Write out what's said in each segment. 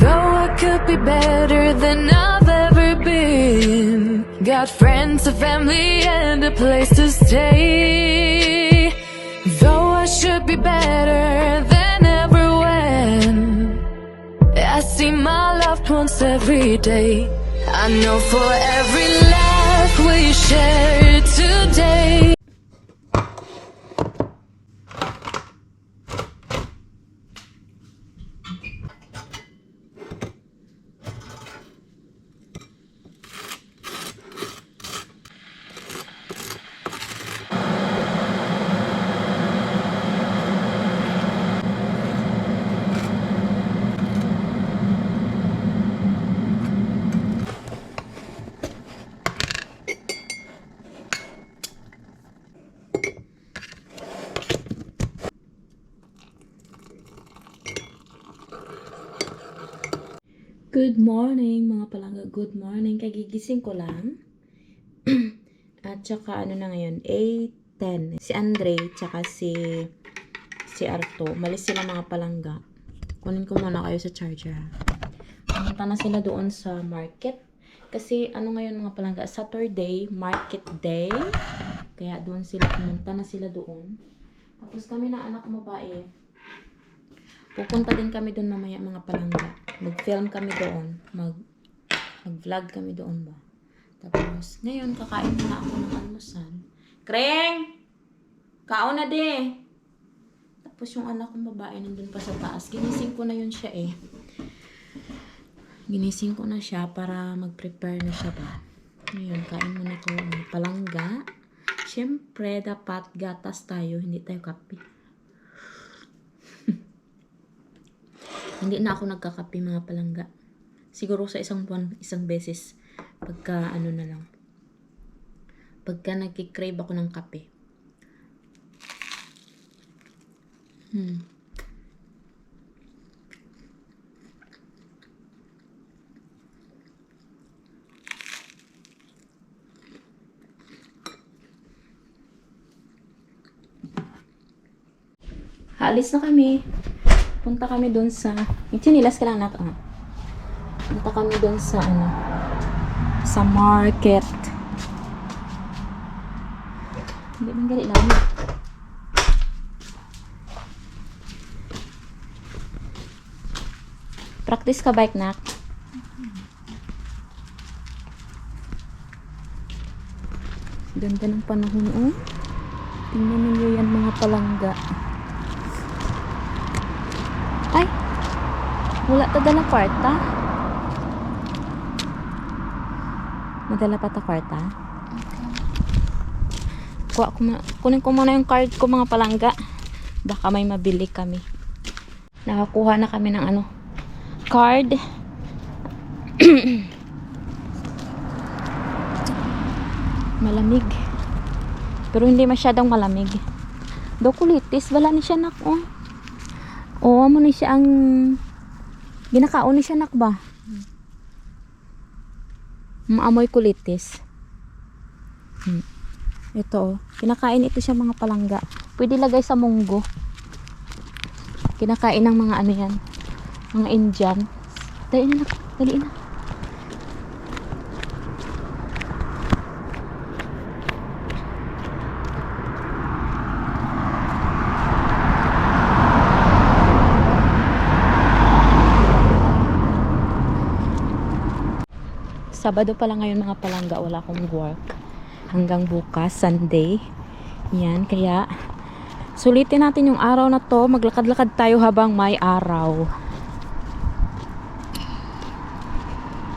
Though I could be better than I've ever been. Got friends, a family, and a place to stay. Though I should be better than ever when I see my loved ones every day. I know for every laugh we share today. Good morning mga palangga, good morning. Kagigising ko lang. At saka ano na ngayon, 8:10. Si Andre, tsaka si Arto. Malis sila mga palangga. Kunin ko muna kayo sa charger. Pumunta na sila doon sa market. Kasi ano ngayon mga palangga, Saturday, market day. Kaya doon sila, pumunta na sila doon. Tapos kami na anak mo ba pupunta din kami doon mamaya mga palangga. Mag-film kami doon. Mag-vlog kami doon ba. Tapos, ngayon, kakain muna ako ng almusal. Kreng! Kaon na de! Tapos yung anak kong babae nandun pa sa taas. Ginising ko na yun siya Ginising ko na siya para mag-prepare na siya ba. Ngayon, kain muna ko ng palangga. Siyempre, dapat gatas tayo. Hindi tayo kape. Hindi na ako nagkakape mga palangga. Siguro sa isang buwan, isang beses. Pagka ano na lang. Pagka nagkikrave ako ng kape. Haalis na kami. Punta kami doon sa... Yung chinilas ka lang na. Punta kami doon sa sa market. Hindi bang gali lang. Practice ka bike, nak? Ganda ng panahon, oh. Tingnan niyo yan mga palangga. Ay! Wala ta dalang kwarta. Madala pa ta kwarta. Kunin ko muna yung card ko mga palangga. Baka may mabili kami. Nakakuha na kami ng card. Malamig. Pero hindi masyadong malamig. Dokulitis, wala ni siya nak, oh. Oo, mo ni siya ang ginakaon ni siya nak ba? Maamoy kulitis. Ito, oh. Kinakain ito siya mga palangga. Pwede lagay sa munggo. Kinakain ng mga yan. Mga Indian. Dali na, dali na. Sabado pa lang ngayon mga palangga, wala akong work. Hanggang bukas, Sunday. Yan, kaya sulitin natin yung araw na to. Maglakad-lakad tayo habang may araw.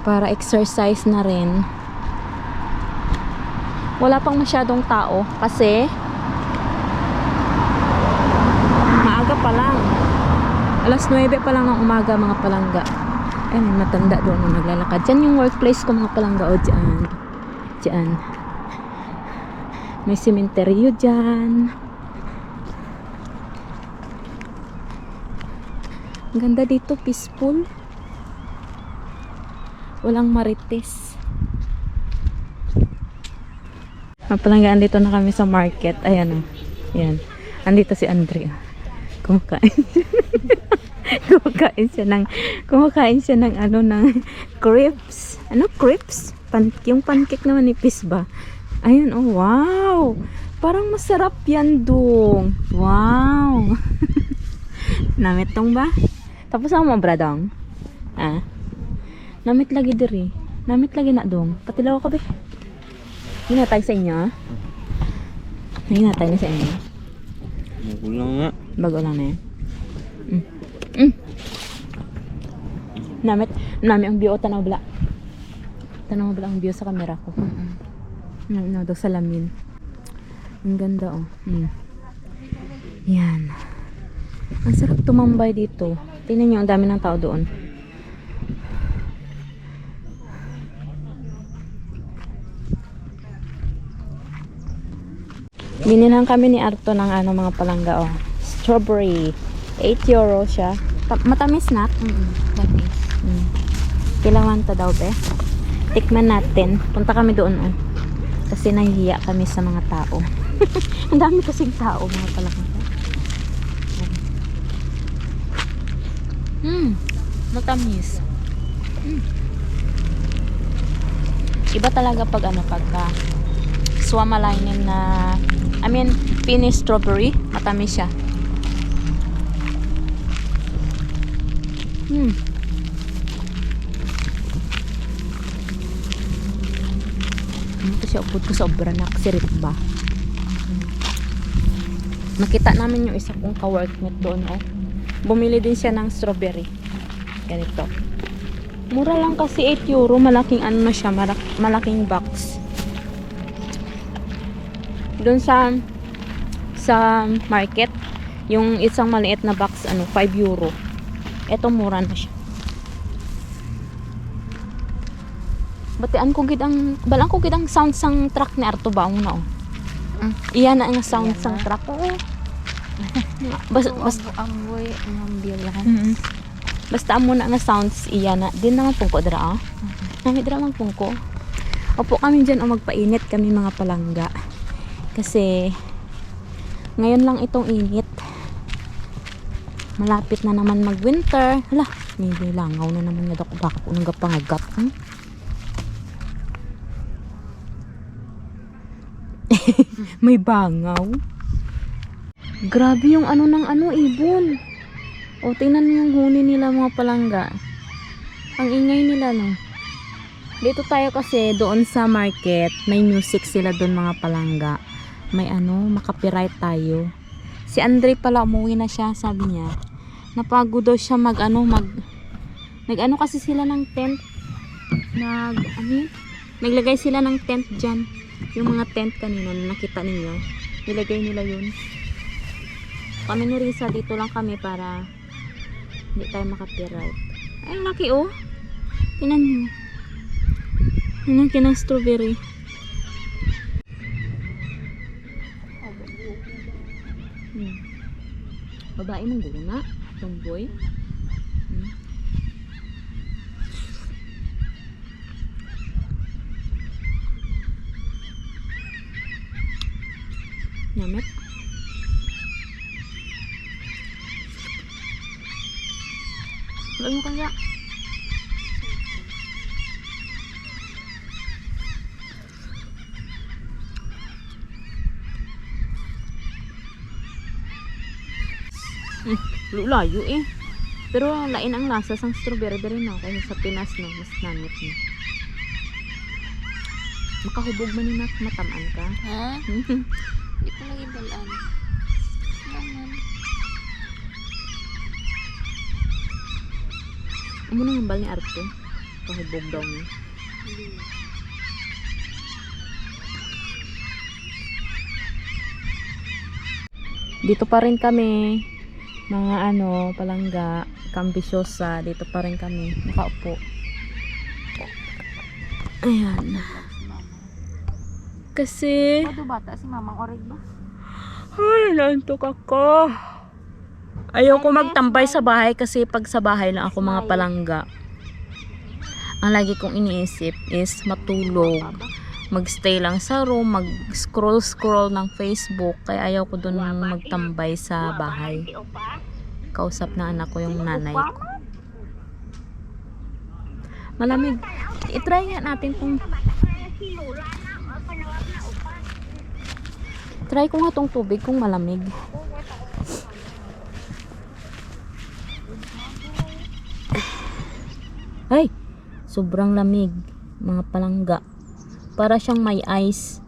Para exercise na rin. Wala pang masyadong tao kasi maaga pa lang. Alas 9 pa lang ng umaga mga palangga. Ay, may matanda doon na naglalakad. Diyan yung workplace ko mga palangga. O, diyan. Diyan. May sementeryo diyan. Ang ganda dito, peaceful. Walang marites. Mga palangga, andito na kami sa market. Ayan o. Ayan. Andito si Andre. Kumakain. kumakain siya ng ano, ng crepes. Ano, crepes? Yung pancake naman nipis ba? Ayun, oh, wow! Parang masarap yan, dong. Wow! Namit tong ba? Tapos ako mo, bradong? Ah? Namit lagi diri. Namit lagi na, dong. Patilaw ka, be. Hinatay sa inyo, ah? Hinatay na sa inyo. Bago lang nga. Bago lang na yan. Namit ang view, tanaw bala. Tanaw bala ang view sa camera ko. No, sa salamin. Ang ganda, oh. Yan. Ang sarap tumambay dito. Tingnan nyo, ang dami ng tao doon. Binilang kami ni Arto ng ano, mga palangga, oh. Strawberry. 8 euro siya. Matamis na? Tamis. Kailangan to daw, be. Tikman natin. Punta kami doon, oh. Kasi nahihiya kami sa mga tao. Ang dami kasing tao, mga palangga. Matamis. Iba talaga pag ano, pagka swamalainen na, I mean, Finnish strawberry, matamis siya. Ito siya, upod ko sa obra na sirit ba. Nakita namin yung isa kong ka-workmate doon, oh. Bumili din siya ng strawberry. Ganito. Mura lang kasi 8 euro. Malaking ano na siya. Malaking box. Doon sa market, yung isang maliit na box, 5 euro. Ito mura na siya. Balaan ko gid ang sound sang truck ni Arto ba na, oh. Iyan na ang sound sang truck. Basta Amboy ng biyahan. Basta amo na nga sounds iyan na. Din naman pungko dira, ah. Nami dira man pungko. Opo kami diyan, magpainit kami mga palangga. Kasi ngayon lang itong init. Malapit na naman mag-winter. Hala, may langaw na naman nga dako baka unang gapangagat. May bangaw. Grabe yung ano ng ibon. O, tingnan mo yung huni nila, mga palangga. Ang ingay nila, no? Dito tayo kasi, doon sa market, may music sila doon, mga palangga. May makapiright tayo. Si Andre pala, umuwi na siya, sabi niya. Napagod daw siya nag-ano kasi sila ng tent. Naglagay sila ng tent dyan. Yung mga tent kanina na nakita ninyo. Nilagay nila yun. Kami ni Risa, dito lang kami para hindi tayo makapiright. Ay, ang laki, oh. Tingnan nyo. Ang laki ng strawberry. Babae mong gulo na. Tomboy. Nyamit. Wala mo kaya. Layo eh. Pero lain ang lasa sang strawberry dere, no, kaya sa Pinas, no, mas nanit, no. Makahubog man ni matamaan ka. Ha? Hindi ko lagi balaan. Naman. Amo na ngambal ni Arto. Kahubog daw niya. Dito pa rin kami, mga palangga, Kambisyosa. Dito pa rin kami nakaupo. Ayan. Kasi Pado bata si Mamang Oreg ba? ay, naantok ako. Ayaw ko magtambay sa bahay kasi pag sa bahay lang ako, mga palangga, ang lagi kong iniisip is matulog, magstay lang sa room, mag-scroll ng Facebook. Kaya ayaw ko dun magtambay sa bahay Kausap na anak ko yung nanay ko. Malamig. I-try nga natin kung try ko nga tong tubig kung malamig. Ay! Sobrang lamig. Mga palangga. Para siyang may ice.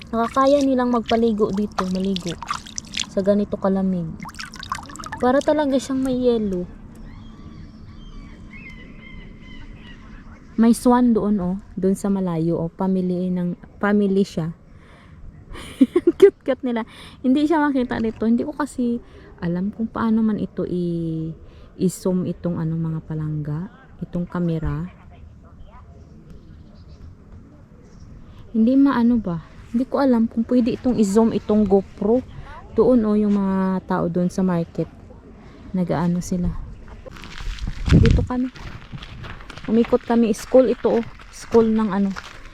Nakakaya nilang magpaligo dito. Maligo. Sa ganito kalamig. Para talaga siyang may yelo. May swan doon oh. Doon sa malayo oh. Family siya. Cute nila. Hindi siya makita dito. Hindi ko kasi alam kung paano man ito i-zoom itong ano mga palangga. Itong camera. Hindi maano ba? Hindi ko alam kung pwede itong i-zoom itong GoPro. Doon oh yung mga tao doon sa market. Nagaano sila. Dito kami. Umikot kami. School ito oh. School ng ano.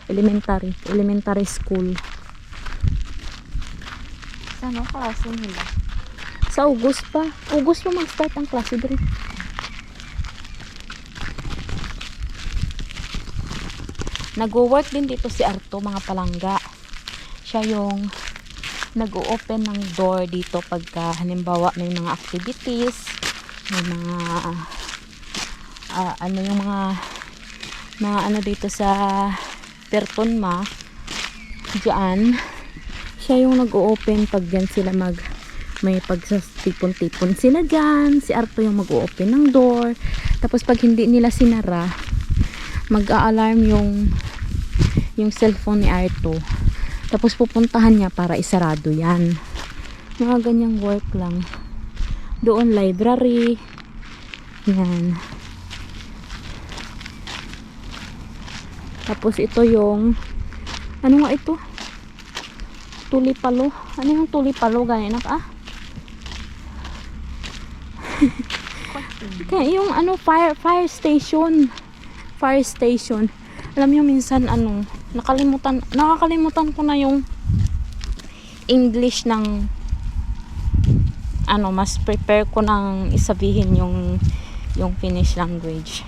Elementary school. Sa ano klase nila? Sa August pa. August pa mag-start ang klase dito. Nag-work din dito si Arto, mga palangga. Siya yung nag-open ng door dito pagka halimbawa may mga activities, may mga ano yung mga ano dito sa Pertonma. Diyan siya yung nag-open pag yan sila may pagsatipon-tipon sila dyan. Si Arto yung mag-open ng door. Tapos pag hindi nila sinara, mag-a-alarm yung cellphone ni Arto. Tapos pupuntahan niya para isarado yan. Mga ganyang work lang. Doon library. Yan. Tapos ito yung ano nga ito? Tulipalo. Ano yung tulipalo? Ganyan ah? Kaya yung ano fire station. Fire station. Alam niyo minsan ano, nakakalimutan ko na yung English ng ano, mas prepare ko nang isabihin yung Finnish language.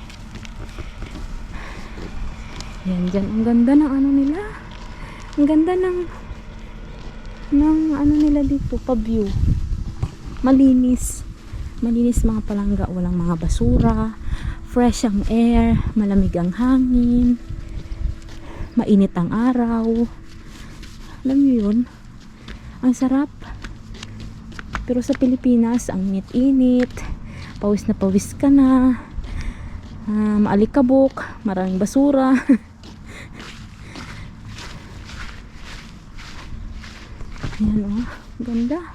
Yan dyan. Ang ganda ng ano nila. Ang ganda ng ano nila dito, pa-view. Malinis. Malinis mga palangga. Walang mga basura. Fresh ang air. Malamig ang hangin. Mainit ang araw. Alam niyo yun? Ang sarap. Pero sa Pilipinas, ang init-init. Pawis na pawis ka na. Maalikabok. Maraming basura. Ayan o. Ganda.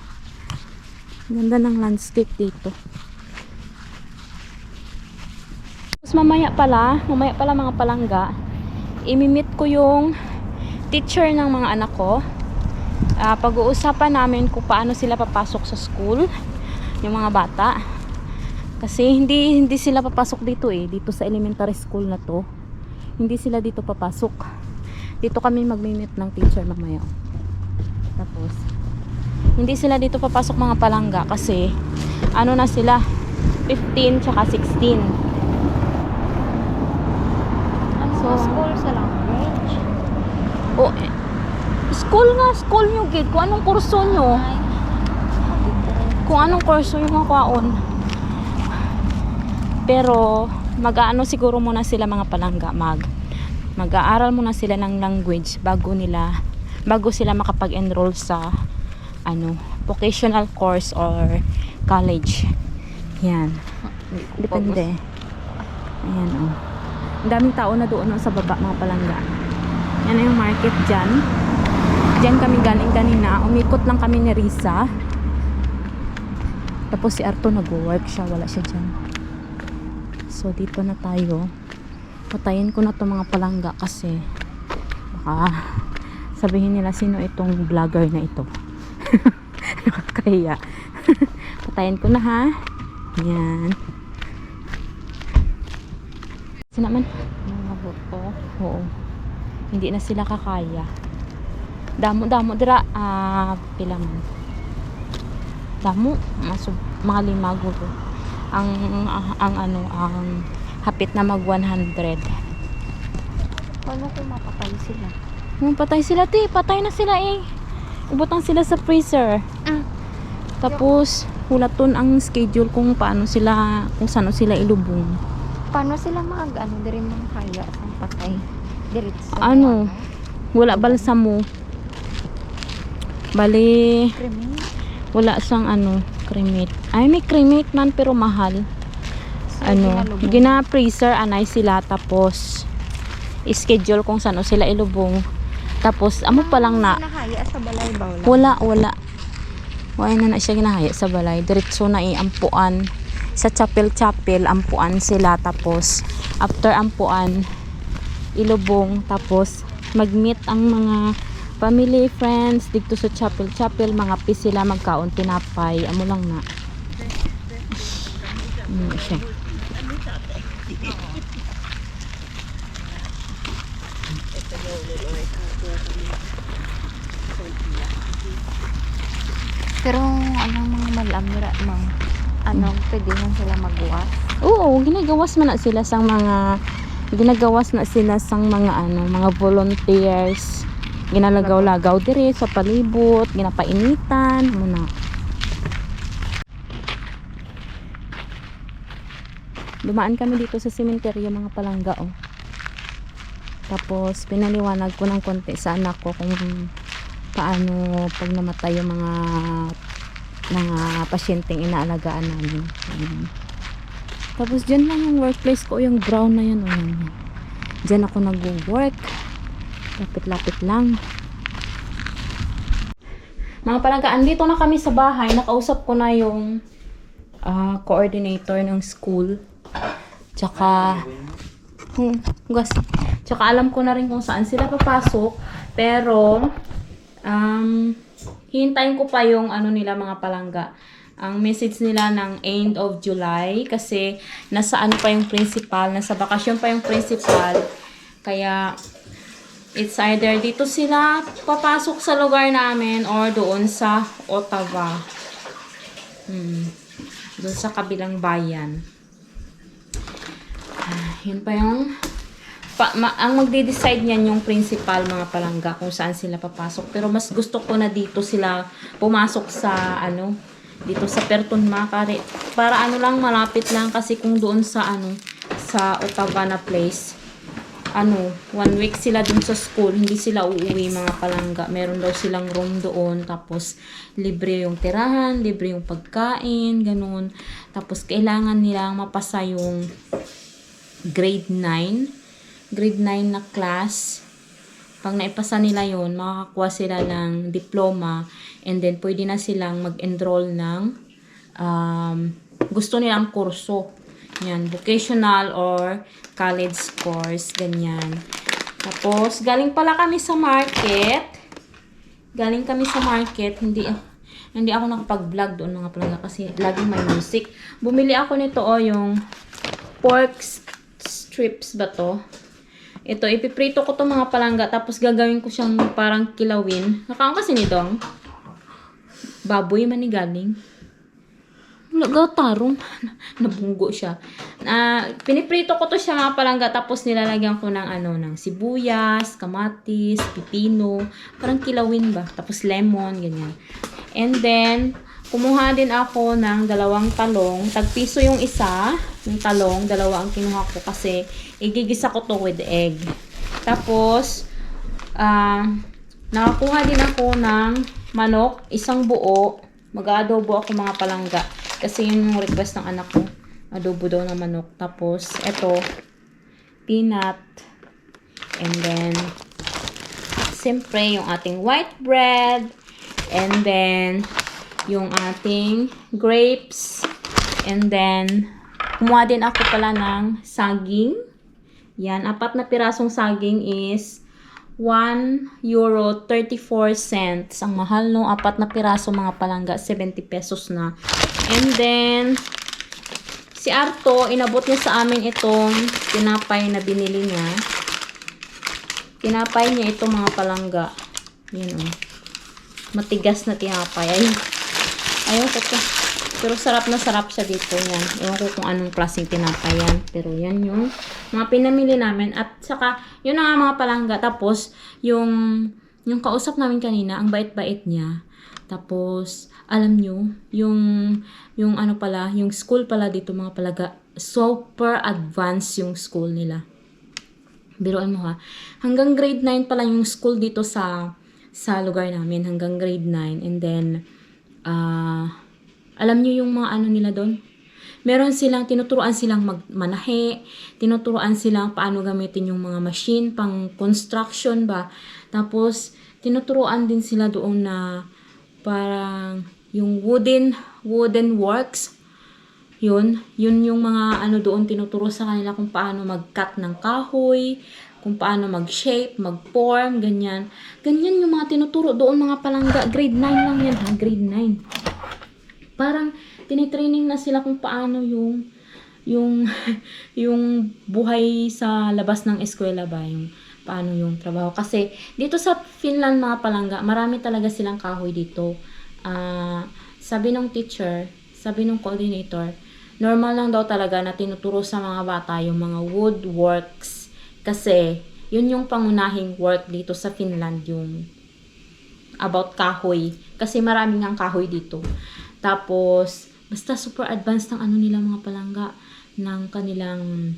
Ganda ng landscape dito. Tapos mamaya pala mga palangga, imimit ko yung teacher ng mga anak ko. Pag-uusapan namin kung paano sila papasok sa school, yung mga bata. Kasi hindi sila papasok dito dito sa elementary school na to. Hindi sila dito papasok. Dito kami magmi-meet ng teacher mamaya. Tapos hindi sila dito papasok mga palangga kasi ano na sila 15 tsaka 16. Ano school sa language? School nyo gid kung anong kurso nyo. Kung anong kurso yung makwaon. Pero mag-aano siguro muna sila mga palangga, mag-aaral muna sila ng language bago sila makapag-enroll sa vocational course or college. Yan. Depende. Ayan oh. Ang daming tao na doon sa baba mga palangga. Yan na yung market dyan. Diyan kami galing kanina. Umikot lang kami ni Risa. Tapos si Arto nag-work siya. Wala siya dyan. So dito na tayo. Patayin ko na to mga palangga kasi baka sabihin nila sino itong vlogger na ito. Nakakahiya. Patayin ko na ha. Yan. Kasi naman mga buto. Oo. Hindi na sila kakaya. Damo dira pila man. Damo, mga 5 gulo. Ang hapit na mag 100. Paano kung mapapay sila? Patay sila, te. Patay na sila eh. Ubutang sila sa freezer. Tapos, hulaton ang schedule kung paano sila, kung saan sila ilubong. Paano sila diri man kaya sa patay? Diretso. Wala balsamo. Bali, Krimi. wala siyang cremate. Ay, may cremate man pero mahal. Ginalubong. Gina-freezer anay sila tapos schedule kung saan sila ilubong. Tapos, amo pa lang na Nakaya sa balay ba? wala. Wala na siya ginahaya sa balay. Diretso na ampuan. Sa chapel, ampuan sila. Tapos, after ampuan, ilubong. Tapos, mag-meet ang mga family, friends, dito sa chapel. Mga pis sila magkaon, tinapay. Amo lang na. Siya. Pero anong mga malamira mang pwede man sila magbuhat? Oo, ginagawas na sila sang mga volunteers. Ginalagaw-lagaw dire sa palibot, ginapainitan, muna. Dumaan kami dito sa sementeryo mga palangga oh. Tapos pinaliwanag ko ng konti sa anak ko kung paano pag namatay yung mga pasyenteng inaalagaan namin. Tapos dyan lang yung workplace ko, yung brown na yan. Dyan ako nag-work. Lapit-lapit lang. Mga palangga, andito na kami sa bahay. Nakausap ko na yung coordinator ng school. Tsaka alam ko na rin kung saan sila papasok. Pero hintayin ko pa yung nila mga palangga. Ang message nila ng end of July kasi nasa pa yung principal, nasa bakasyon pa yung principal. Kaya it's either dito sila papasok sa lugar namin or doon sa Ottawa. Doon sa kabilang bayan. Yun pa yung ang magde-decide niyan yung principal mga palangga kung saan sila papasok. Pero mas gusto ko na dito sila pumasok sa dito sa Perton Macari. Para lang malapit lang kasi kung doon sa sa Ottawa na place. 1 week sila dun sa school, hindi sila uuwi mga palangga. Meron daw silang room doon, tapos libre yung tirahan, libre yung pagkain, ganun. Tapos kailangan nilang mapasa yung grade 9 na class. Pag naipasa nila yon, makakakuha sila ng diploma and then pwede na silang mag-enroll ng gusto nilang kurso. Yan, vocational or college course, ganyan. Tapos, galing pala kami sa market. Hindi ako nakapag-vlog doon mga palangga kasi laging may music. Bumili ako nito yung pork strips ba to? Ito, ipiprito ko to mga palangga tapos gagawin ko siyang parang kilawin. Nakaon kasi nitong baboy manigaling. Tarong. Nabunggo siya. Piniprito ko to siya mga palangga tapos nilalagyan ko ng ng sibuyas, kamatis, pipino, parang kilawin ba? Tapos lemon, ganyan. And then, kumuha din ako ng 2 talong. Tagpiso yung isa, yung talong, 2 ang kinuha ko kasi igigisa ko to with egg. Tapos, nakakuha din ako ng manok, 1 buo. Mag-aadobo ako mga palangga. Kasi yun yung request ng anak ko. Adobo daw ng manok. Tapos, eto, peanut. And then, siyempre, yung ating white bread. And then, yung ating grapes. And then, kumuha din ako pala ng saging. Yan, 4 na pirasong saging is €1.34. Ang mahal no, 4 na piraso mga palangga, 70 pesos na. And then, si Arto, inabot niya sa amin itong tinapay na binili niya. Tinapay niya ito mga palangga. Yan o. Matigas na tinapay. Ayaw ko to. Pero sarap na sarap siya dito. Yan. Ewan ko kung anong klaseng tinapay yan. Pero yan yung mga pinamili namin. At saka, yun na nga mga palangga. Tapos, yung kausap namin kanina, ang bait-bait niya. Tapos, alam nyo, yung ano pala, yung school pala dito mga palaga, super advanced yung school nila. Biruan mo ha. Hanggang grade 9 pala yung school dito sa lugar namin. Hanggang grade 9. And then, alam nyo yung mga ano nila doon? Meron silang, tinuturuan silang magmanahe, tinuturuan silang paano gamitin yung mga machine, pang construction ba. Tapos, tinuturuan din sila doon na parang yung wooden works. Yun yung mga ano doon tinuturo sa kanila kung paano mag-cut ng kahoy, kung paano mag-shape, mag-form, ganyan. Ganyan yung mga tinuturo doon mga palangga. Grade 9 lang yan ha, grade 9. Parang tinitraining na sila kung paano yung buhay sa labas ng eskwela ba, yung paano yung trabaho. Kasi dito sa Finland mga palangga, marami talaga silang kahoy dito. Sabi ng teacher, sabi ng coordinator, normal lang daw talaga na tinuturo sa mga bata yung mga woodworks. Kasi yun yung pangunahing work dito sa Finland, yung about kahoy. Kasi maraming ang kahoy dito. Tapos, basta super advanced ng ano nila mga palangga ng kanilang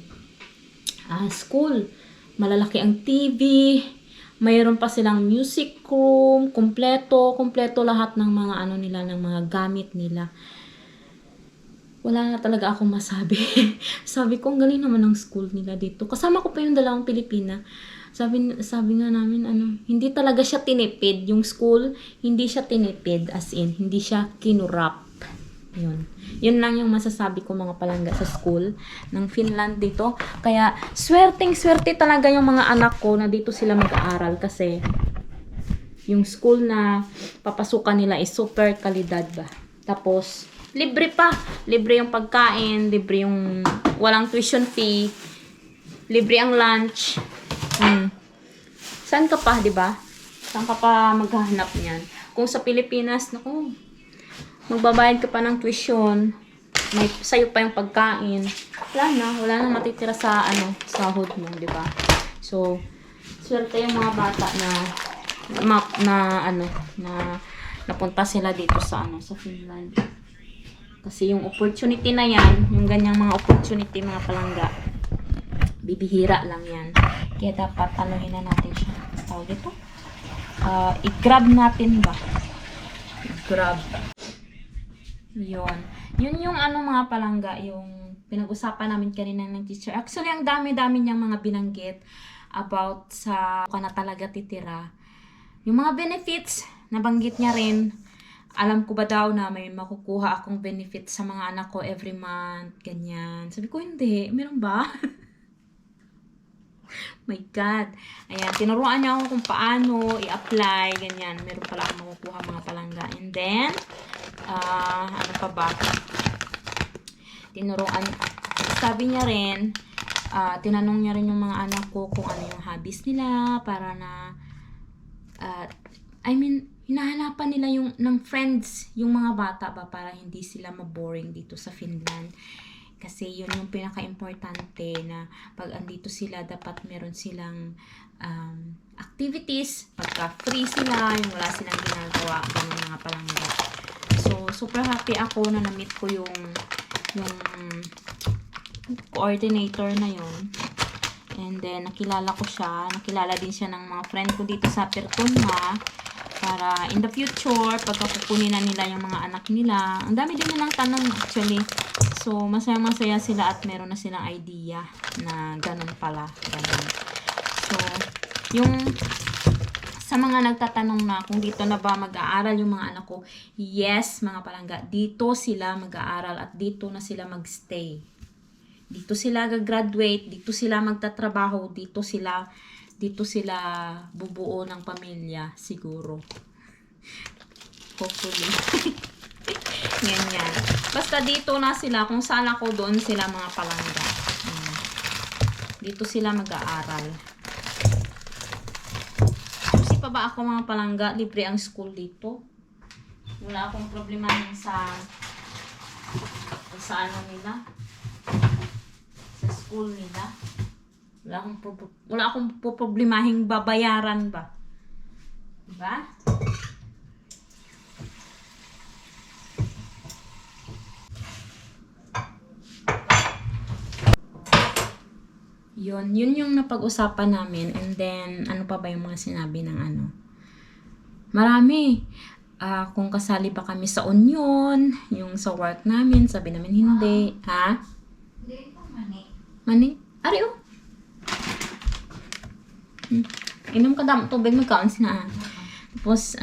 school. Malalaki ang TV, mayroon pa silang music room, kompleto lahat ng mga ano nila, ng mga gamit nila. Wala na talaga akong masabi. Sabi ko, ang galing naman ng school nila dito. Kasama ko pa yung dalawang Pilipina. Sabi nga namin, hindi talaga siya tinipid. Yung school, hindi siya tinipid. As in, hindi siya kinurap. Yun lang yung masasabi ko mga palangga sa school ng Finland dito. Kaya, swerte talaga yung mga anak ko na dito sila mag-aaral. Kasi, yung school na papasukan nila is super kalidad ba. Tapos, libre pa. Libre yung pagkain, libre yung walang tuition fee, libre ang lunch. Saan ka pa, di ba? Saan ka pa maghahanap niyan? Kung sa Pilipinas, naku, magbabayad ka pa ng tuition, may sayo pa yung pagkain. Wala na matitira sa sahod mo, di ba? So, swerte yung mga bata na napunta sila dito sa sa Finland. Kasi yung opportunity na yan, yung ganyang mga opportunity mga palangga, bibihira lang yan. Kaya dapat anuhin na natin siya. Tawag ito? I-grab natin ba? I-grab. Yun yung mga palangga, yung pinag-usapan namin kanina ng teacher. Actually, ang dami-dami niyang mga binanggit about sa ka na talaga titira. Yung mga benefits, nabanggit niya rin. Alam ko ba daw na may makukuha akong benefit sa mga anak ko every month, ganyan. Sabi ko, hindi. Meron ba? My God. Ayan, tinuruan niya ako kung paano i-apply, ganyan. Meron pala akong makukuha mga palangga. And then, ano pa ba? Tinuruan, sabi niya rin, tinanong niya rin yung mga anak ko kung ano yung hobbies nila, para na, hinahanapan nila ng friends, yung mga bata ba, para hindi sila maboring dito sa Finland. Kasi yun yung pinaka-importante na pag andito sila, dapat meron silang activities. Pagka free sila, yung wala silang ginagawa, ganun mga palangga. So, super happy ako na na-meet ko yung coordinator na yun. And then, nakilala ko siya. Nakilala din siya ng mga friend ko dito sa Pertona. Para in the future, pagka kukunin na nila yung mga anak nila, ang dami din nilang tanong actually. So, masaya-masaya sila at meron na silang idea na ganun pala. Ganun. So, yung sa mga nagtatanong na kung dito na ba mag-aaral yung mga anak ko, yes, mga palangga, dito sila mag-aaral at dito na sila magstay. Dito sila gagraduate, dito sila magtatrabaho, dito sila bubuo ng pamilya, siguro. Hopefully. Ganyan. Basta dito na sila, kung saan ako, doon sila mga palangga. Dito sila mag-aaral. Kasi pa ba ako mga palangga, libre ang school dito? Wala akong problema sa ano nila. Sa school nila. Wala akong problemahing babayaran ba. Diba? Yun yung napag-usapan namin. And then, ano pa ba yung mga sinabi ng ano? Marami. Kung kasali ba kami sa union, yung sa work namin, sabi namin hindi. Ha? Hindi ito mani. Mani? Ari oh. Inom ka dam tubig, magkaon sina. Tapos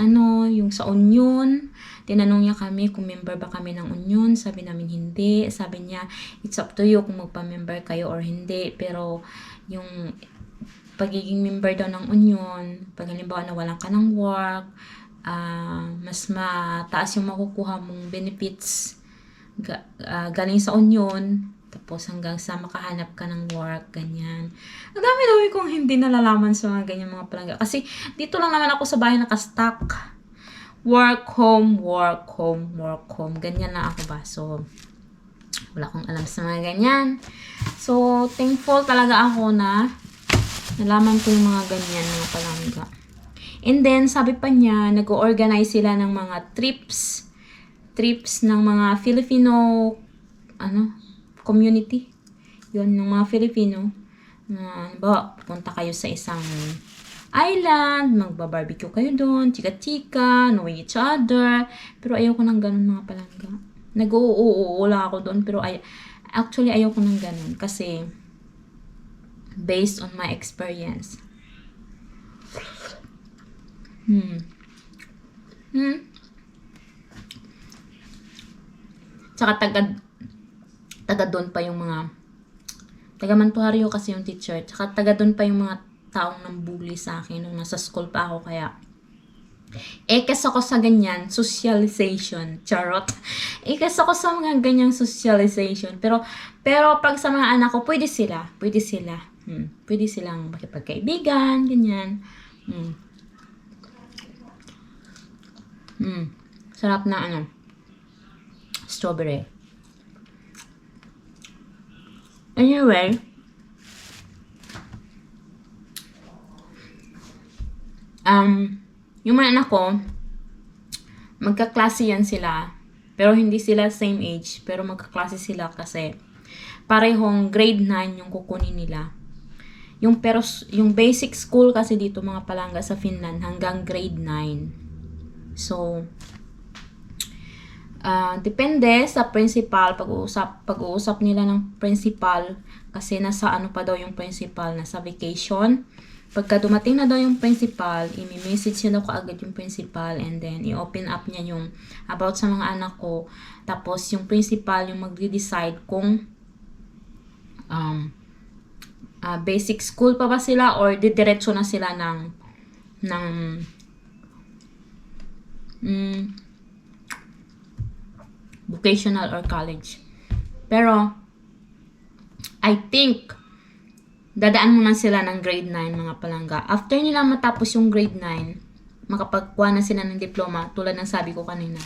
yung sa union, tinanong niya kami kung member ba kami ng union. Sabi namin hindi. Sabi niya, it's up to you kung magpa-member kayo or hindi. Pero yung pagiging member daw ng union, pag halimbawa nawalan ka ng work, mas mataas yung makukuha mong benefits galing sa union. Tapos hanggang sa makahanap ka ng work, ganyan. Ang dami-dami kong hindi nalalaman sa mga ganyan mga palangga. Kasi dito lang naman ako sa bahay nakastuck. Work, home, work, home, work, home. Ganyan na ako ba. So, wala akong alam sa mga ganyan. So, thankful talaga ako na nalaman ko yung mga ganyan mga palangga. And then, sabi pa niya, nag-organize sila ng mga trips ng mga Filipino, community. Yun, ng mga Filipino. Pupunta kayo sa isang island, magba-barbecue kayo doon, chika-chika, knowing each other. Pero ayoko ng ganun mga palangga. Nag-uuula ako doon, pero actually ayoko ng ganun. Kasi, based on my experience. Tsaka taga doon pa yung mga taga Mantuario kasi yung teacher. Tsaka taga doon pa yung mga taong nang bully sa akin nung nasa school pa ako. Kaya kasi ako sa ganyan socialization, charot. Kasi ako sa mga ganyang socialization. Pero pag sa mga anak ko, pwede sila. Pwede silang makipagkaibigan, ganyan. Sarap na strawberry. Anyway, yung mga anak ko, magkaklase yan sila. Pero hindi sila same age. Pero magkaklase sila kasi parehong grade 9 yung kukunin nila. Yung basic school kasi dito mga palangga sa Finland hanggang grade 9. So, depende sa principal, pag-uusap nila ng principal kasi nasa pa daw yung principal, nasa vacation. Pagka dumating na daw yung principal, i-message niya daw kaagad yung principal and then i-open up niya yung about sa mga anak ko. Tapos yung principal yung magde-decide kung basic school pa ba sila or didiretso na sila ng vocational or college. Pero, I think, dadaan muna sila ng grade 9 mga palangga. After nila matapos yung grade 9, makapagkuha na sila ng diploma, tulad ng sabi ko kanina.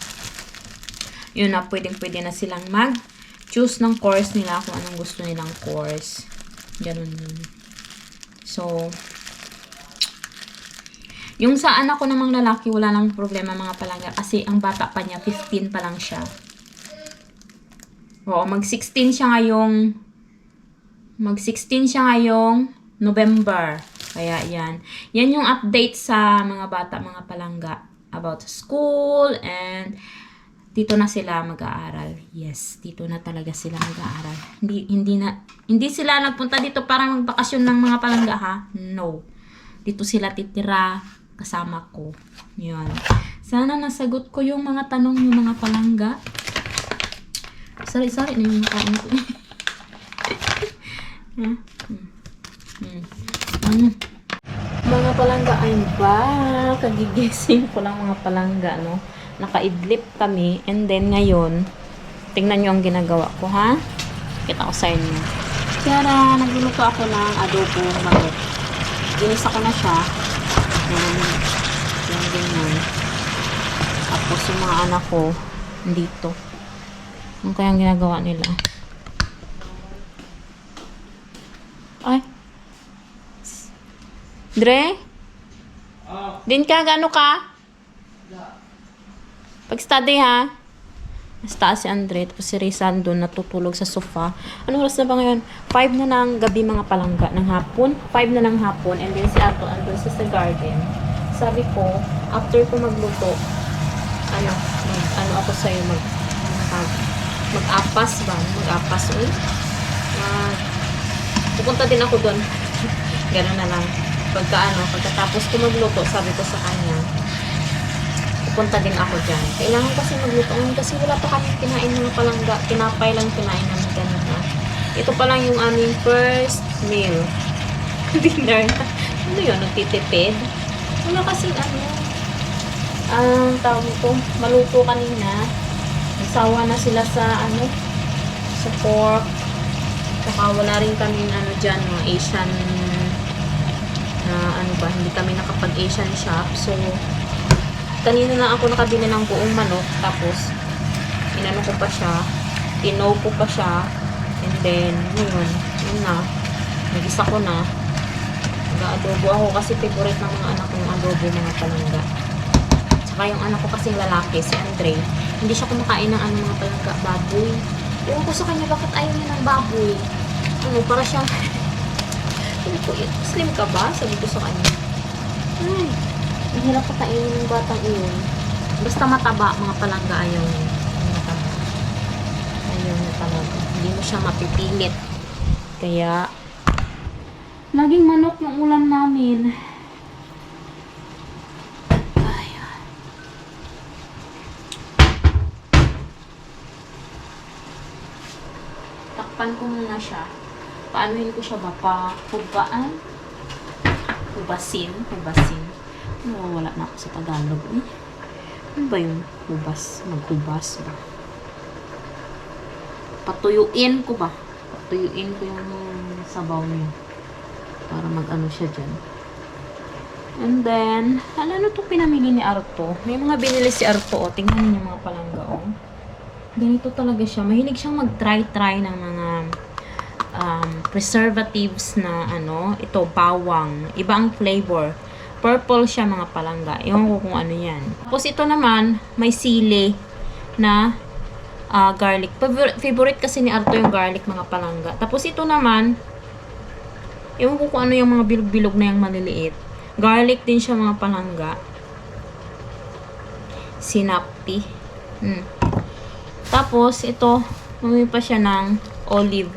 Yun na, pwede na silang mag-choose ng course nila kung anong gusto nilang course. Ganun yun. So, yung sa anak ko namang lalaki, wala nang problema mga palangga. Kasi ang bata pa niya, 15 pa lang siya. Oo, mag-16 siya ngayong November. Kaya yan. Yan yung update sa mga bata, mga palangga. About school and dito na sila mag-aaral. Yes, dito na talaga sila mag-aaral. Hindi sila nagpunta dito para magbakasyon ng mga palangga ha. No. Dito sila titira kasama ko. Yan. Sana nasagot ko yung mga tanong ng mga palangga. Sari-sari na yung makain ko. Mga palangga, I'm back. Kagigising ko lang mga palangga, no? Nakaidlip kami. And then ngayon, tingnan nyo ang ginagawa ko, ha? Kita ko sa inyo. Kaya nagluluto ako ng adobo manok. Ginisa ko na siya. Yan ganyan. Tapos yung mga anak ko, dito. Ano kayang ginagawa nila? Ay. Dre? Din ka? Gano ka? Pag-study ha? Nasa si Andre, tapos si Rizal doon natutulog sa sofa. Anong oras na ba ngayon? 5 na ng gabi mga palangga ng hapon. 5 na ng hapon. And then si Ato andun sa garden. Sabi ko, after ko magluto, ako sa'yo, mag-apas ba? Mag-apas, pupunta din ako doon. Gano'n na lang. Pagkatapos ko magluto, sabi ko sa kanya, pupunta din ako dyan. Kailangan kasi magluto ngayon kasi wala pa kami kinain mga palangga. Tinapay lang kinain namin ganito. Ito pa lang yung aming first meal. Dinner. Ano yun? Nagtitipid? Wala kasi tawag nito, maluto kanina. Nagsawa na sila sa sa pork. Saka wala rin kami dyan, mga Asian hindi kami nakapag-Asian shop. So, kanina na ako nakabili ng buong manok. Tapos, ko pa siya. Tinaw ko pa siya. And then, yun na. Nag-isa ko na. Nag-adobo ako kasi favorite ng mga anak ko yung adobo mga palangga. Tsaka yung anak ko kasing lalaki, si Andre, hindi siya kumakain ng mga palangga, baboy. Ewan ko sa kanya, bakit ayaw niya ng baboy? Para siya, sabi ko, slim ka ba? Sabi ko sa kanya. Ay, ang hirap patainin ng batang iyon. Basta mataba, mga palangga, ayaw niya. Mataba. Ayaw niya talaga. Hindi mo siya mapipilit. Kaya, laging manok yung ulam namin. Takpan ko muna siya. Paanohin ko siya ba? Hubaan? Hubasin? Wala na ako sa Tagalog eh. Ano ba yung hubas? Maghubas ba? Patuyuin ko ba? Patuyuin ko yung sabaw niya. Para mag-ano siya dyan. And then, ano itong pinamili ni Arto? May mga binili si Arto, tingnan niyo mga palangga, Ganito talaga siya. Mahilig siyang mag-try ng mga preservatives na ito, bawang. Iba ang flavor. Purple siya mga palangga. Ewan ko kung ano yan. Tapos ito naman, may sili na garlic. Favorite kasi ni Arto yung garlic mga palangga. Tapos ito naman, ewan ko kung ano yung mga bilog-bilog na yung maliliit. Garlic din siya mga palangga. Sinapi. Tapos, ito, mami pa siya ng olive.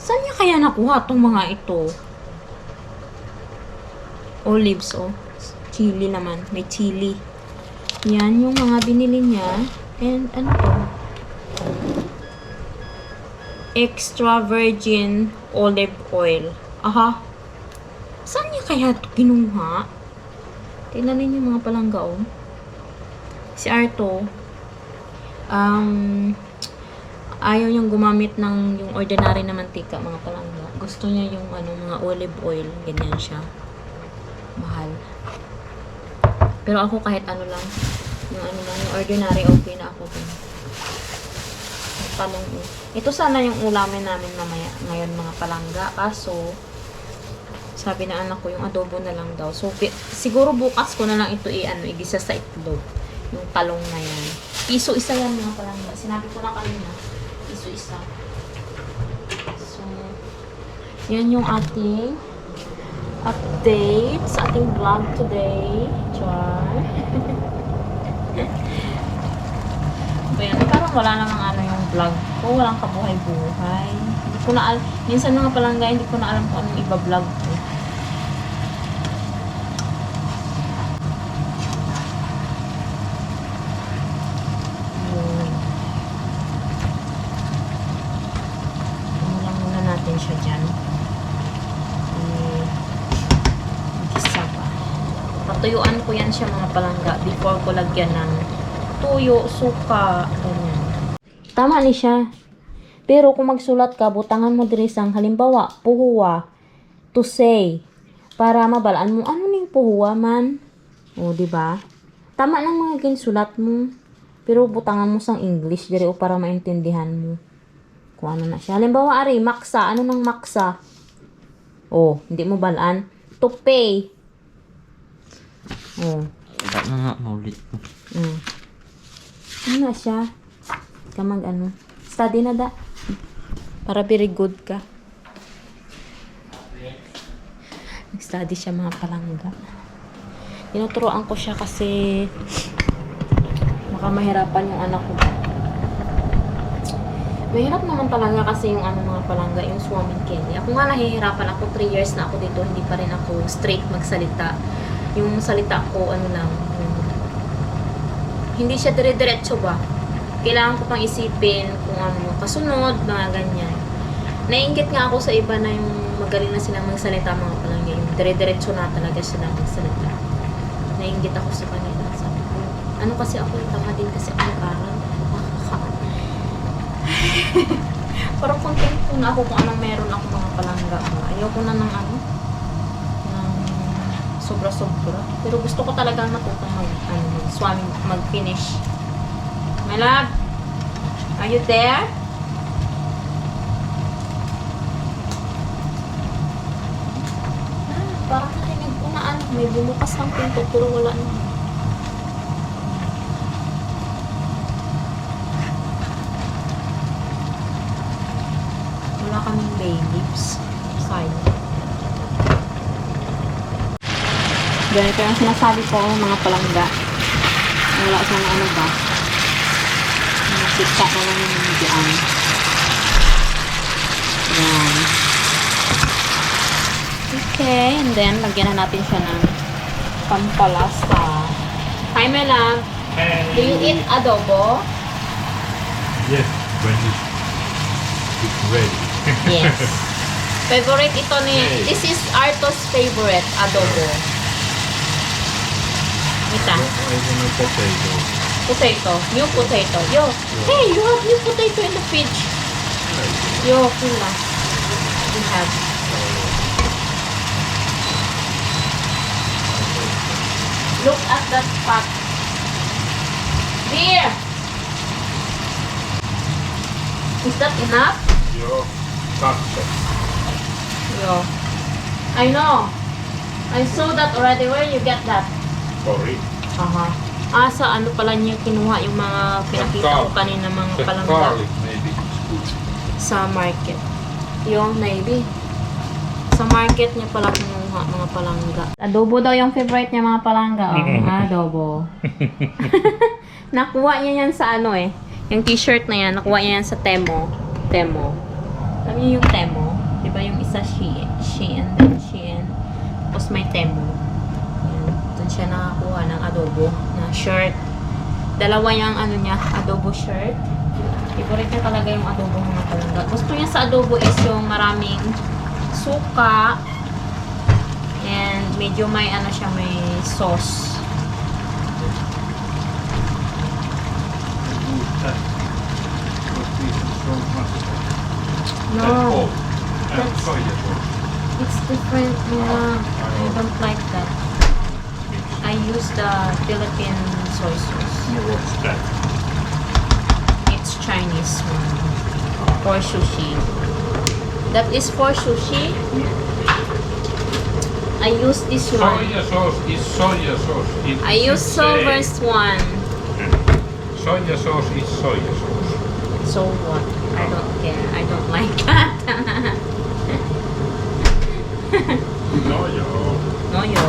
Saan niya kaya nakuha itong mga ito? Olives, Chili naman. May chili. Yan yung mga binili niya. And, ano to? Extra virgin olive oil. Aha. Saan niya kaya ito kinuha? Tingnan ninyo mga palangga, Si Arto, ayaw niyang gumamit ng yung ordinary na mantika, mga palangga. Gusto niya yung mga olive oil. Ganyan siya. Mahal. Pero ako kahit ano lang, yung ordinary, okay na ako dun. Talong ito sana yung ulamin namin mamaya, ngayon mga palangga. Kaso, sabi na anak ko, yung adobo na lang daw. So, siguro bukas ko na lang ito igisa sa itlog. Yung talong na yan. Piso isa yan mga palangga. Sinabi ko na kanina. Piso isa. So, yan yung ating update sa ating vlog today. Char. Ayan, parang wala namang yung vlog ko. Walang kabuhay-buhay. Hindi ko na minsan mga palangga, hindi ko na alam kung anong iba-vlog ko. Siya dyan. Gisa pa. Patuyuan ko yan siya mga palangga before ko lagyan ng tuyo, suka, ganyan. Tama ni siya. Pero kung magsulat ka, butangan mo diri sang halimbawa, puhuwa, to say, para mabalaan mo, ano ning puhuwa man? O, diba? Tama lang mga ginsulat mo. Pero butangan mo sang English diri o para maintindihan mo. Kung ano na siya. Halimbawa, ari, maksa. Ano nang maksa? Oh, hindi mo balaan. To pay. Oh. Wala na nga, maulit ko. Ano na siya? Ka mag ano. Study na da. Para very good ka. Nag-study siya mga palangga. Tinuturoan ko siya kasi baka mahirapan yung anak ko. Mahirap naman talaga kasi yung mga palangga, yung swimming candy. Ako nga nahihirapan ako, 3 years na ako dito, hindi pa rin ako straight magsalita. Yung salita ko, hindi siya dire-diretso ba? Kailangan ko pang isipin kung kasunod, mga ganyan. Nainggit nga ako sa iba na yung magaling na silang magsalita, mga palangga. Yung dire-diretso na talaga sila magsalita. Nainggit ako sa kanila. Sabi ko, ano kasi ako, tama din kasi ako nag-aral. Parang contento na ako kung anong meron ako mga palangga. Ayoko na ng sobra-sobra. Pero gusto ko talaga matutong mag-swimming, mag-finish. My love, are you there? Parang narinig ko na may bumukas ng pinto pero wala na. Wala kaming bay leaves. Silent. Ganito yung sinasabi ko, mga palangga. Wala siyang ba. Sit-chat na lang yung median. Yan. Okay, and then, lagyan na natin siya ng pampalasa. Hi, my love. Hey. Do you eat adobo? Yes, when it's ready. Yes. Favorite ito ni... Hey. This is Arto's favorite, adobo. Ita. I want a potato. Potato. New potato. Yo. Hey, you have new potato in the fridge. Yo, Kula. You have. Look at that pot. Dear. Is that enough? Your pasta. Yo. I know. I saw that already. Where you get that? Sorry. Aha. Sa ano pala niya kinuha yung mga pinakita ko kanina mga The palangga garlic maybe it's good. sa market. Yung maybe. Sa market niya pala kinuha mga palangga. Adobo daw yung favorite niya mga palangga. Adobo. Nakuha niya yan sa yung t-shirt na yan, nakuha niya yan sa Temo. Alam niyo yung Temo? Diba yung isa Shein, then Shein. Tapos may Temo. Yan. Doon siya nakakuha ng adobo na shirt. Dalawa yung adobo shirt. Favorite niya talaga yung adobo mga palangga. Gusto niya sa adobo is yung maraming suka and medyo may siya, may sauce. No. And soya sauce. It's different. I don't like that. I use the Philippine soy sauce. What's that? It's Chinese one. For sushi. That is for sushi. I use this one. Soya sauce is soya sauce. I use Silver's one. Soya sauce is soya sauce. So what? I don't care. I don't like that. No, yo. No, yo.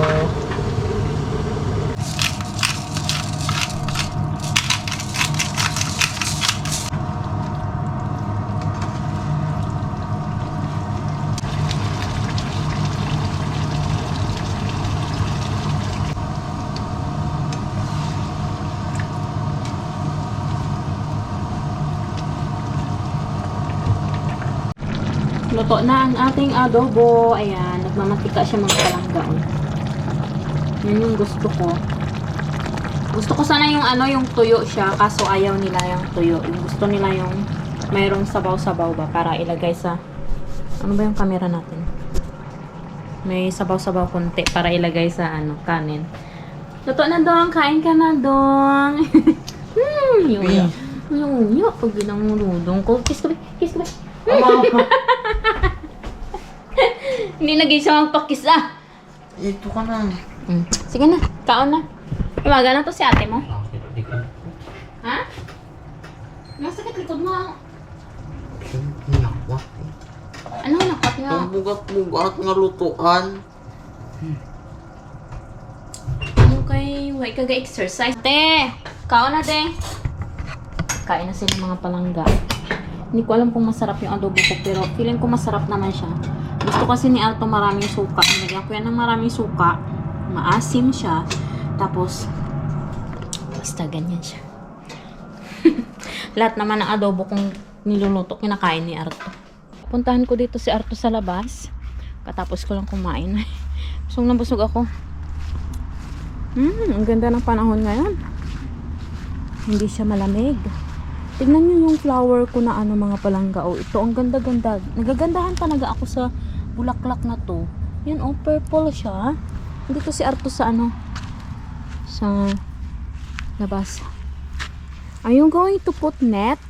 Luto na ang ating adobo. Ayan, nagmamatika siya mga palangga. Yan yung gusto ko. Gusto ko sana yung yung tuyo siya, kaso ayaw nila yung tuyo. Yung gusto nila yung mayroong sabaw-sabaw ba para ilagay sa ano ba yung camera natin? May sabaw-sabaw konti para ilagay sa kanin. Luto na dong, kain ka na dong. Yuyo. Yuyo, pag ginamurudong ko. Kiss ko ba? Kiss ko ba? Hindi nag-isa magpakis ah. Ito ka na. Sige na, kaon na. Iwaga na to si ate mo. Ha? Masakit likod mo. Nakwat. Ano nakat nga? Ang bugat-bugat nga lutuan. Ano kay way kaga exercise? Te, kaon na te. Kain na sila mga palangga. Hindi ko alam kung masarap yung adobo ko pero feeling ko masarap naman siya. Gusto kasi ni Alto maraming suka. Nilagyan ko yan ng maraming suka. Maasim siya. Tapos, basta ganyan siya. Lahat naman ng adobo kong niluluto, kinakain ni Arto. Puntahan ko dito si Arto sa labas. Katapos ko lang kumain. Busog na busog ako. Ang ganda ng panahon ngayon. Hindi siya malamig. Tignan nyo yung flower ko na ano mga palangga. Oh, ito ang ganda-ganda. Nagagandahan talaga ako sa bulaklak na to. Yan oh, purple siya. Dito si Arto sa ano, sa labas. Are you going to put net?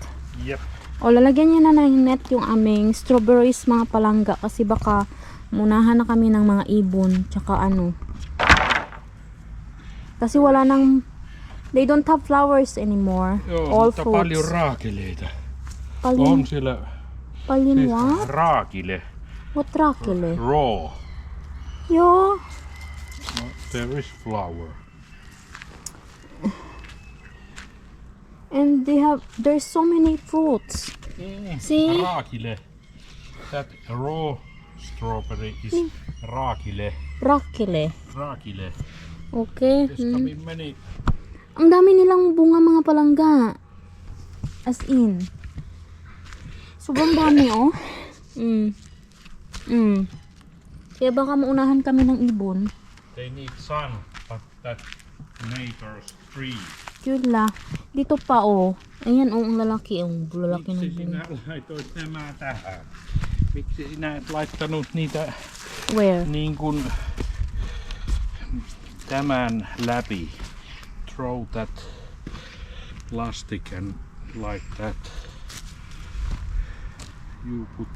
Yep. O lalagyan niya na ng net yung aming strawberries mga palangga kasi baka munahan na kami ng mga ibon tsaka ano. Kasi wala nang, they don't have flowers anymore. All mutta fruits. paljon raakeleita. Palin, On siellä palin what? raakile. What rakele? Raw. Yo. No, there is flower. And they have, there's so many fruits. See? Raakile. That raw strawberry is raakile. Rakele. Raakile. Okay. There's coming many. Ang dami nilang bunga mga palangga. As in. Sobrang dami oh. Kaya baka maunahan kami ng ibon. They need sun, but that neighbor's tree. Kyllä. Dito pa oh. Ayan oh, ang lalaki. Ang lalaki ng Miksi bunga. sinä laitoit nämä tähän? Miksi sinä et laittanut niitä Where? niin kuin tämän läpi? Throw that plastic and like that. You put.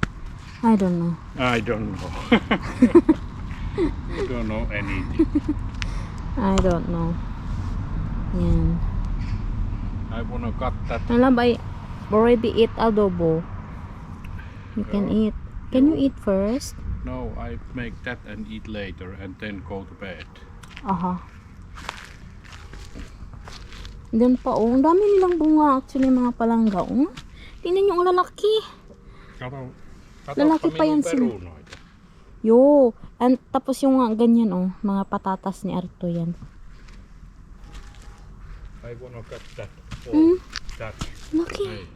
I don't know. I don't know. You don't know anything. I don't know. Yan. I wanna cut that. Alam, I already eat adobo. You can eat. Can you eat first? No, I make that and eat later and then go to bed. Aha. Doon pa oh. Ang dami nilang bunga actually mga palangga oh. Tingnan nyo ang lalaki. Kato Lalaki pa yan sila. perunoita. Yo. And tapos yung ganyan oh. Mga patatas ni Arto yan. I wanna cut that all. That. Laki. Hey,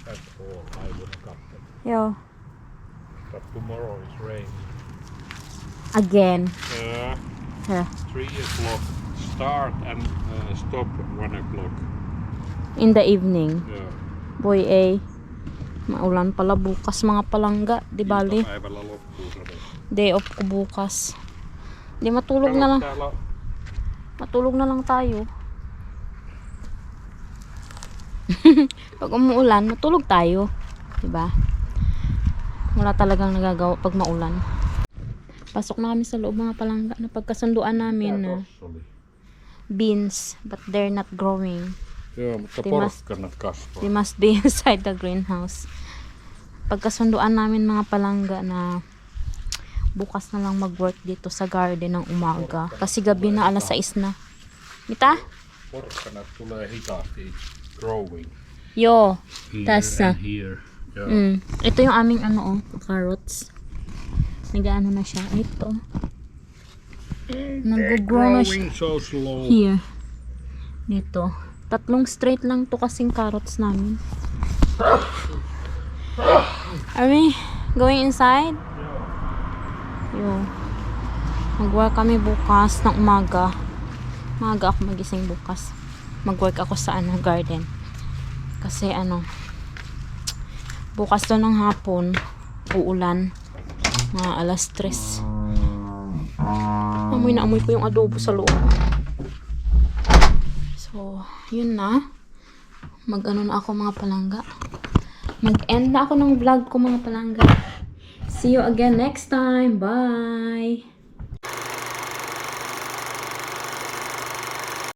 that's all. I wanna cut that. Yo. But tomorrow is rain. Again. Huh. 3 o'clock start and stop 1 o'clock. In the evening. Yeah. Boy eh. Maulan pala bukas mga palangga. Di bali. Iltapäivällä loppuu se. Day off ko bukas. Di matulog na lang. Täällä Matulog na lang tayo. Pag umuulan, matulog tayo. Diba? Wala talagang nagagawa pag maulan. Pasok na kami sa loob mga palangga na pagkasunduan namin na beans, but they're not growing. Joo, mutta They must- porkkanat kasvaa. They must be inside the greenhouse. Pagkasunduan namin mga palangga na bukas na lang mag-work dito sa garden ng umaga. Kasi gabi na, alas 6 na. Mita? Porkkanat tulee hitaasti. It's growing. Yo. Here Tas and here. Joo. Ito yung aming ano oh, carrots. Nag-ano na siya. Ito. Nag-grow na siya. Growing so slow. Here. Dito. 3 straight lang to kasing carrots namin. Are we going inside? Yo. Mag-work kami bukas ng umaga. Maaga ako magising bukas. Mag-work ako sa ano, garden. Kasi ano, bukas to ng hapon, uulan. Mga alas 3. Amoy na amoy ko yung adobo sa loob. So, yun na. Mag-ano na ako mga palangga. Mag-end na ako ng vlog ko mga palangga. See you again next time. Bye!